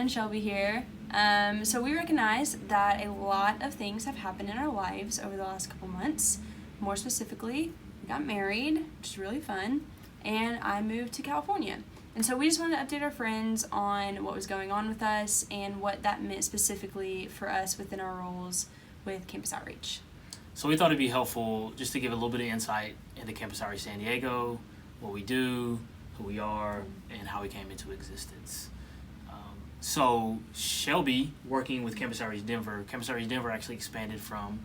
and Shelby here. So we recognize that a lot of things have happened in our lives over the last couple months. More specifically, we got married, which is really fun, and I moved to California. And so we just wanted to update our friends on what was going on with us and what that meant specifically for us within our roles with Campus Outreach. So we thought it'd be helpful just to give a little bit of insight into Campus Outreach San Diego, what we do, who we are, and how we came into existence. So Shelby, working with Campus Outreach Denver actually expanded from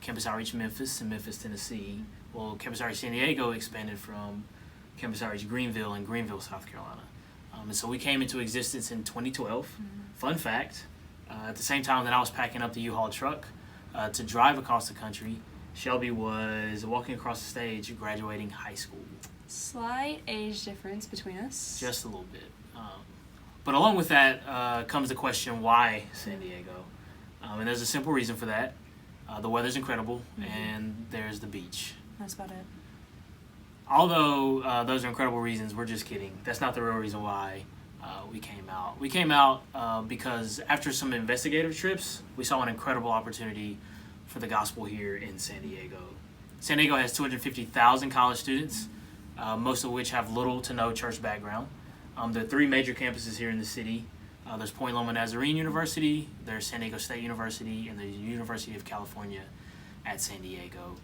Campus Outreach Memphis in Memphis, Tennessee. Well, Campus Outreach San Diego expanded from Campus Outreach Greenville in Greenville, South Carolina. And so we came into existence in 2012. Fun fact, at the same time that I was packing up the U-Haul truck to drive across the country, Shelby was walking across the stage graduating high school. Slight age difference between us. Just a little bit. But along with that comes the question, why San Diego? And there's a simple reason for that. The weather's incredible, and there's the beach. That's about it. Although those are incredible reasons, we're just kidding. That's not the real reason why we came out. We came out because after some investigative trips, we saw an incredible opportunity for the gospel here in San Diego. San Diego has 250,000 college students, most of which have little to no church background. There are three major campuses here in the city. There's Point Loma Nazarene University, there's San Diego State University, and the University of California at San Diego.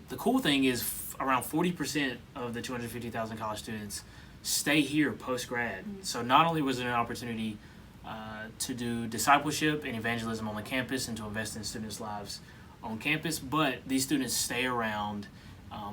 The cool thing is around 40% of the 250,000 college students stay here post-grad. So not only was it an opportunity to do discipleship and evangelism on the campus and to invest in students' lives on campus, but these students stay around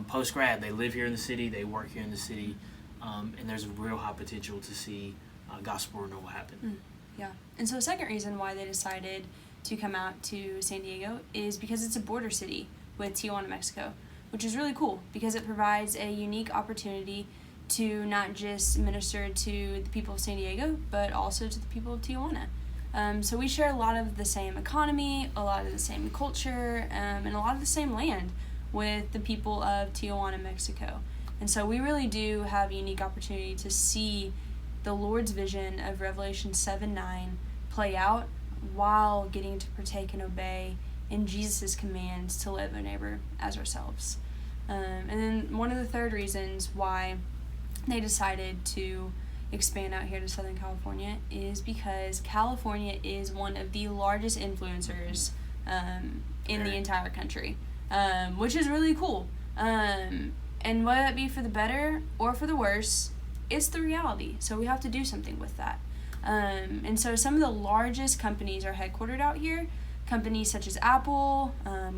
post-grad. They live here in the city, they work here in the city, and there's a real high potential to see gospel renewal happen. Yeah. And so a second reason why they decided to come out to San Diego is because it's a border city with Tijuana, Mexico, which is really cool because it provides a unique opportunity to not just minister to the people of San Diego, but also to the people of Tijuana. So we share a lot of the same economy, a lot of the same culture, and a lot of the same land with the people of Tijuana, Mexico. And so we really do have a unique opportunity to see the Lord's vision of Revelation 7:9 play out while getting to partake and obey in Jesus' commands to love our neighbor as ourselves. And then one of the third reasons why they decided to expand out here to Southern California is because California is one of the largest influencers in the entire country, which is really cool. And whether that be for the better or for the worse, it's the reality. So we have to do something with that. And so some of the largest companies are headquartered out here. Companies such as Apple,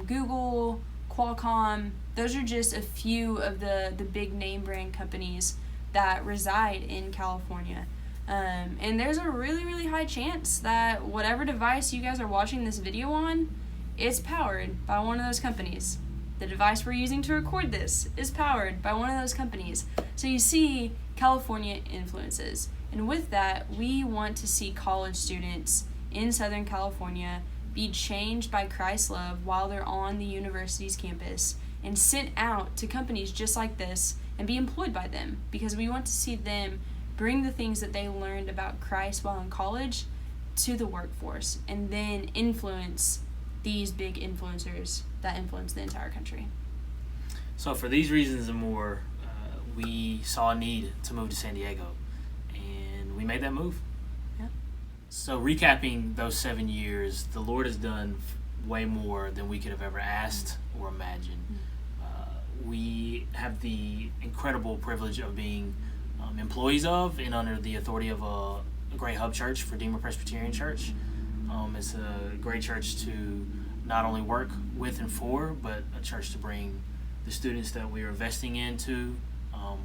Google, Qualcomm. Those are just a few of the big name brand companies that reside in California. And there's a really, really high chance that whatever device you guys are watching this video on, it's powered by one of those companies. The device we're using to record this is powered by one of those companies. So you see California influences. And with that, we want to see college students in Southern California be changed by Christ's love while they're on the university's campus and sent out to companies just like this and be employed by them, because we want to see them bring the things that they learned about Christ while in college to the workforce and then influence these big influencers that influence the entire country. So for these reasons and more, we saw a need to move to San Diego, and we made that move. Yeah. So recapping those 7 years, the Lord has done way more than we could have ever asked or imagined. We have the incredible privilege of being employees of and under the authority of a great hub church, Redeemer Presbyterian Church. It's a great church to not only work with and for, but a church to bring the students that we are investing into,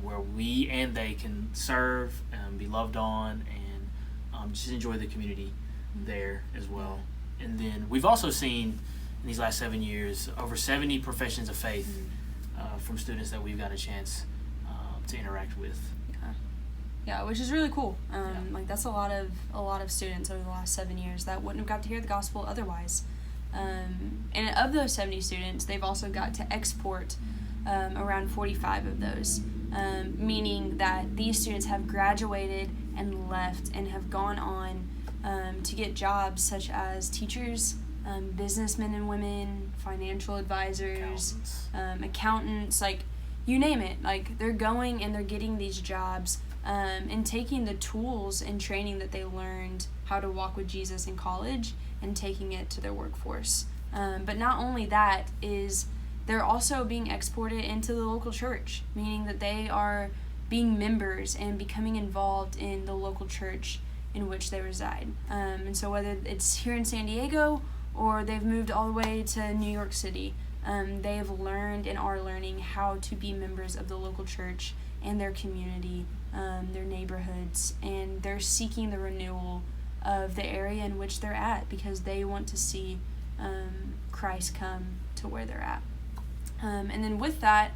where we and they can serve and be loved on and just enjoy the community there as well. And then we've also seen in these last 7 years over 70 professions of faith from students that we've got a chance to interact with. Yeah, which is really cool. Like that's a lot of students over the last 7 years that wouldn't have got to hear the gospel otherwise. And of those 70 students, they've also got to export around 45 of those, meaning that these students have graduated and left and have gone on to get jobs such as teachers, businessmen and women, financial advisors, accountants, like you name it. Like they're going and they're getting these jobs and taking the tools and training that they learned how to walk with Jesus in college and taking it to their workforce. But not only that, is they're also being exported into the local church, meaning that they are being members and becoming involved in the local church in which they reside. And so whether it's here in San Diego or they've moved all the way to New York City, they have learned and are learning how to be members of the local church and their community, their neighborhoods, and they're seeking the renewal of the area in which they're at because they want to see Christ come to where they're at. And then with that,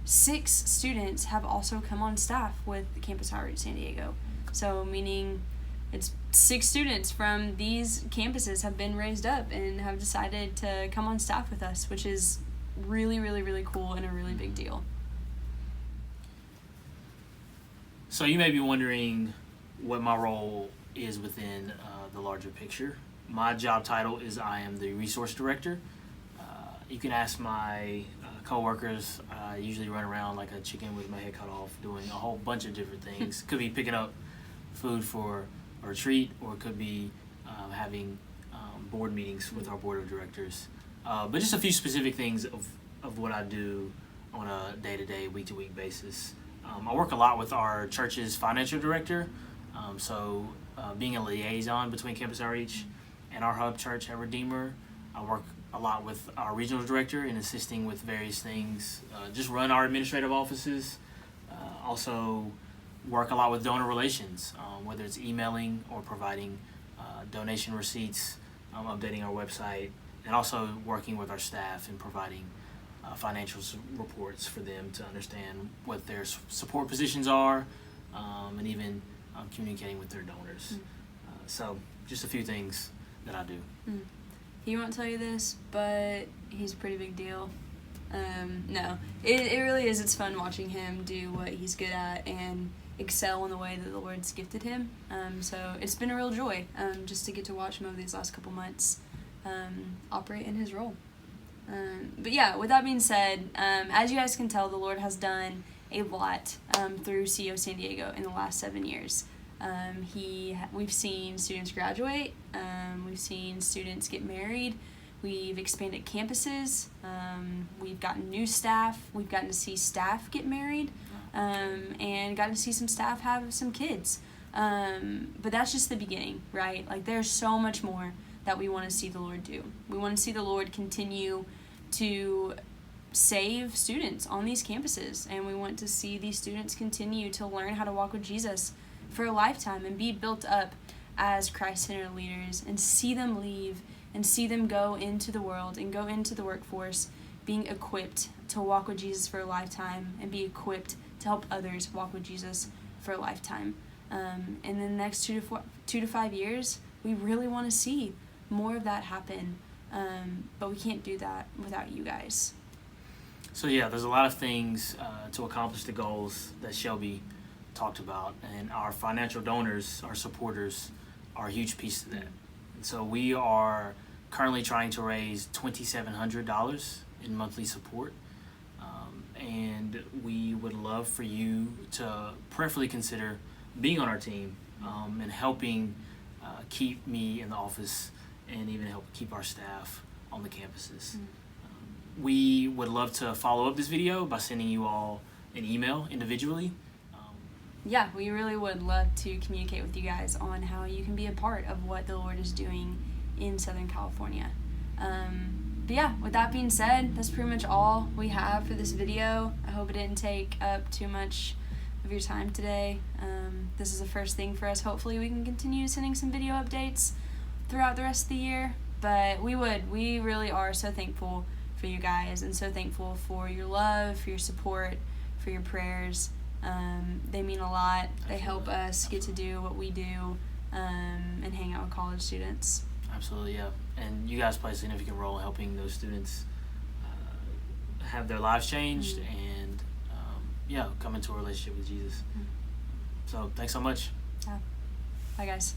6 students have also come on staff with the Campus Outreach San Diego. So meaning it's 6 students from these campuses have been raised up and have decided to come on staff with us, which is really, really, really cool and a really big deal. So you may be wondering what my role is within the larger picture. My job title is I am the resource director. You can ask my co-workers. I usually run around like a chicken with my head cut off doing a whole bunch of different things. Could be picking up food for a retreat, or it could be having board meetings with our board of directors. But just a few specific things of what I do on a day-to-day, week-to-week basis. I work a lot with our church's financial director, so being a liaison between Campus Outreach and our hub church at Redeemer. I work a lot with our regional director in assisting with various things, just run our administrative offices. Also work a lot with donor relations, whether it's emailing or providing donation receipts, updating our website, and also working with our staff and providing financial reports for them to understand what their support positions are, and even communicating with their donors. So just a few things that I do. He won't tell you this, but he's a pretty big deal. No, it really is. It's fun watching him do what he's good at and excel in the way that the Lord's gifted him. So it's been a real joy just to get to watch him over these last couple months operate in his role. But yeah, with that being said, as you guys can tell, the Lord has done a lot through CO San Diego in the last 7 years. We've seen students graduate, we've seen students get married, we've expanded campuses, we've gotten new staff, we've gotten to see staff get married, and gotten to see some staff have some kids. But that's just the beginning, right? Like there's so much more that we want to see the Lord do. We want to see the Lord continue to save students on these campuses, and we want to see these students continue to learn how to walk with Jesus for a lifetime and be built up as Christ-centered leaders, and see them leave and see them go into the world and go into the workforce being equipped to walk with Jesus for a lifetime and be equipped to help others walk with Jesus for a lifetime. In the next 2 to 5 years, we really want to see more of that happen, but we can't do that without you guys. So yeah, there's a lot of things to accomplish the goals that Shelbey talked about, and our financial donors, our supporters, are a huge piece of that. And so we are currently trying to raise $2,700 in monthly support, and we would love for you to prayerfully consider being on our team and helping keep me in the office and even help keep our staff on the campuses. We would love to follow up this video by sending you all an email individually. Yeah, we really would love to communicate with you guys on how you can be a part of what the Lord is doing in Southern California. But yeah, with that being said, that's pretty much all we have for this video. I hope it didn't take up too much of your time today. This is the first thing for us. Hopefully we can continue sending some video updates throughout the rest of the year. But we really are so thankful for you guys and so thankful for your love, for your support, for your prayers. They mean a lot. They help us get to do what we do and hang out with college students. Absolutely, yeah. And you guys play a significant role in helping those students have their lives changed and, come into a relationship with Jesus. So thanks so much. Yeah. Bye, guys.